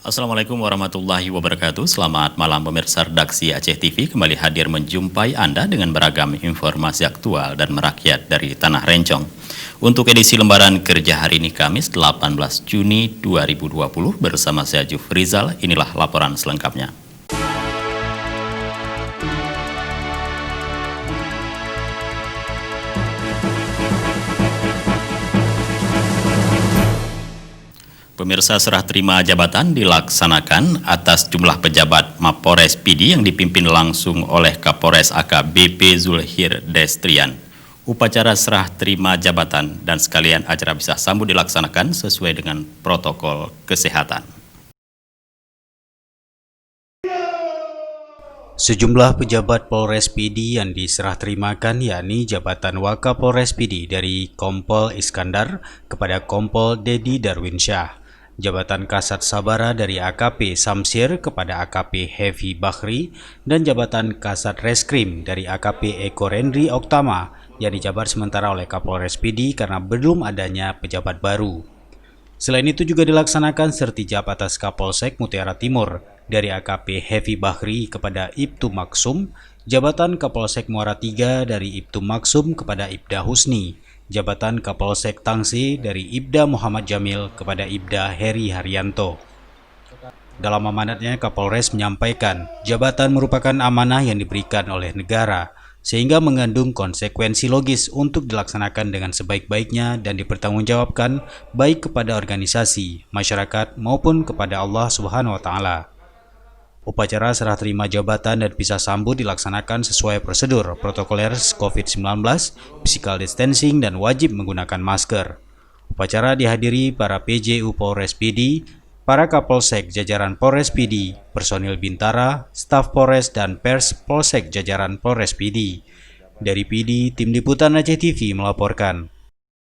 Assalamualaikum warahmatullahi wabarakatuh. Selamat malam pemirsa redaksi Aceh TV, kembali hadir menjumpai Anda dengan beragam informasi aktual dan merakyat dari Tanah Rencong. Untuk edisi lembaran kerja hari ini Kamis 18 Juni 2020 bersama saya Jufrizal, inilah laporan selengkapnya. Pemirsa, serah terima jabatan dilaksanakan atas jumlah pejabat Mapores PD yang dipimpin langsung oleh Kapolres AKBP Zulhir Destrian. Upacara serah terima jabatan dan sekalian acara bisa sambut dilaksanakan sesuai dengan protokol kesehatan. Sejumlah pejabat Polres PD yang diserah terimakan yakni jabatan Wakapolres PD dari Kompol Iskandar kepada Kompol Dedi Darwinsyah, jabatan Kasat Sabara dari AKP Samsir kepada AKP Hevi Bakhri, dan jabatan Kasat Reskrim dari AKP Eko Rendri Oktama yang dijabat sementara oleh Kapolres PD karena belum adanya pejabat baru. Selain itu juga dilaksanakan sertijab atas Kapolsek Mutiara Timur dari AKP Hevi Bakhri kepada Ibtu Maksum, jabatan Kapolsek Muara III dari Ibtu Maksum kepada Ibda Husni, jabatan Kapolsek Tangsi dari Ibda Muhammad Jamil kepada Ibda Heri Haryanto. Dalam amanatnya, Kapolres menyampaikan jabatan merupakan amanah yang diberikan oleh negara, sehingga mengandung konsekuensi logis untuk dilaksanakan dengan sebaik-baiknya dan dipertanggungjawabkan baik kepada organisasi, masyarakat, maupun kepada Allah Subhanahu wa Ta'ala. Upacara serah terima jabatan dan pisah sambut dilaksanakan sesuai prosedur protokoler COVID-19, physical distancing, dan wajib menggunakan masker. Upacara dihadiri para PJU Polres PD, para Kapolsek jajaran Polres PD, personil Bintara, staf Polres, dan pers Polsek jajaran Polres PD. Dari PD, Tim Liputan Aceh TV melaporkan.